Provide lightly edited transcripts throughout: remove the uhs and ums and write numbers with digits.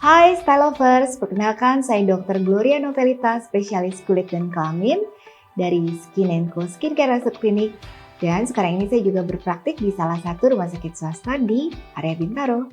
Hai Style Lovers, perkenalkan saya Dr. Gloria Novelita, spesialis kulit dan kelamin dari Skin & Co Skincare Resort Clinic. Dan sekarang ini saya juga berpraktik di salah satu rumah sakit swasta di area Bintaro.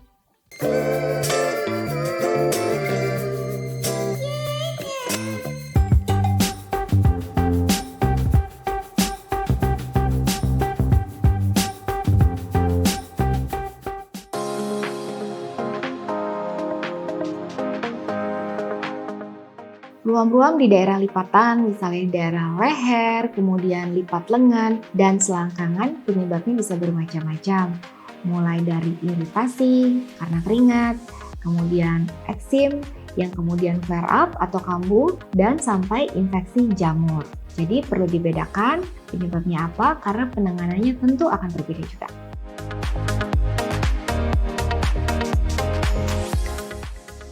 Ruam-ruam di daerah lipatan, misalnya di daerah leher, kemudian lipat lengan, dan selangkangan, penyebabnya bisa bermacam-macam. Mulai dari iritasi karena keringat, kemudian eksim, yang kemudian flare up atau kambuh, dan sampai infeksi jamur. Jadi perlu dibedakan penyebabnya apa, karena penanganannya tentu akan berbeda juga.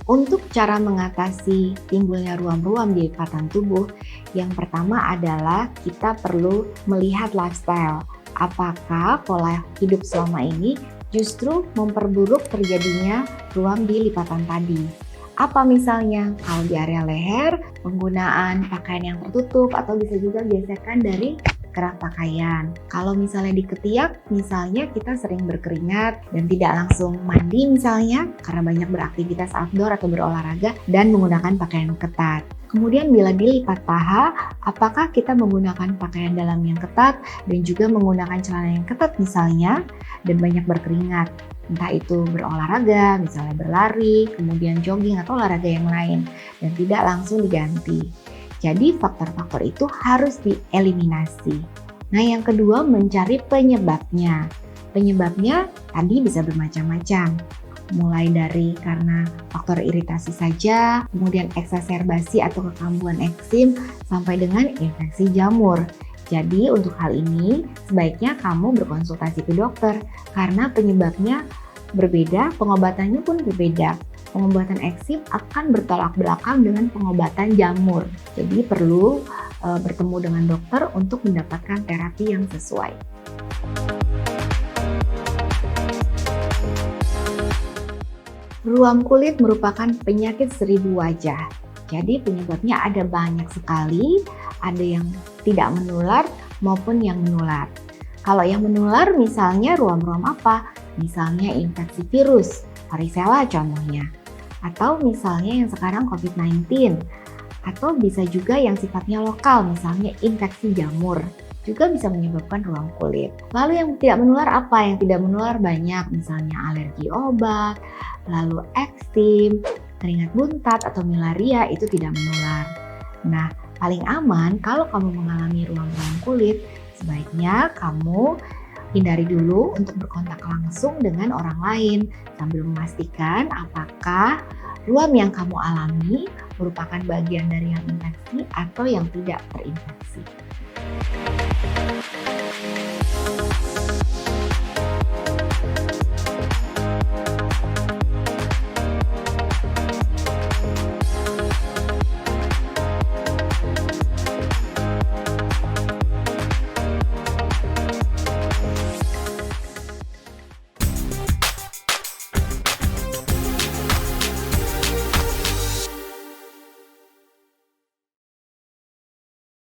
Untuk cara mengatasi timbulnya ruam-ruam di lipatan tubuh, yang pertama adalah kita perlu melihat lifestyle. Apakah pola hidup selama ini justru memperburuk terjadinya ruam di lipatan tadi? Apa misalnya? Kalau di area leher, penggunaan pakaian yang tertutup atau bisa juga gesekan dari kerah pakaian. Kalau misalnya di ketiak, misalnya kita sering berkeringat dan tidak langsung mandi misalnya karena banyak beraktivitas outdoor atau berolahraga dan menggunakan pakaian ketat. Kemudian bila di lipat paha, apakah kita menggunakan pakaian dalam yang ketat dan juga menggunakan celana yang ketat misalnya dan banyak berkeringat. Entah itu berolahraga, misalnya berlari, kemudian jogging atau olahraga yang lain dan tidak langsung diganti. Jadi faktor-faktor itu harus dieliminasi. Nah yang kedua mencari penyebabnya. Penyebabnya tadi bisa bermacam-macam. Mulai dari karena faktor iritasi saja, kemudian eksaserbasi atau kekambuhan eksim, sampai dengan infeksi jamur. Jadi untuk hal ini sebaiknya kamu berkonsultasi ke dokter karena penyebabnya berbeda, pengobatannya pun berbeda. Pengobatan eksim akan bertolak belakang dengan pengobatan jamur. Jadi perlu bertemu dengan dokter untuk mendapatkan terapi yang sesuai. Ruam kulit merupakan penyakit seribu wajah. Jadi penyebabnya ada banyak sekali, ada yang tidak menular maupun yang menular. Kalau yang menular misalnya ruam-ruam apa? Misalnya infeksi virus, varicella contohnya. Atau misalnya yang sekarang COVID-19, atau bisa juga yang sifatnya lokal, misalnya infeksi jamur, juga bisa menyebabkan ruam kulit. Lalu yang tidak menular apa? Yang tidak menular banyak, misalnya alergi obat, lalu eksim, keringat buntat, atau malaria itu tidak menular. Nah, paling aman kalau kamu mengalami ruam-ruam kulit, sebaiknya kamu hindari dulu untuk berkontak langsung dengan orang lain sambil memastikan apakah ruam yang kamu alami merupakan bagian dari yang infeksi atau yang tidak terinfeksi.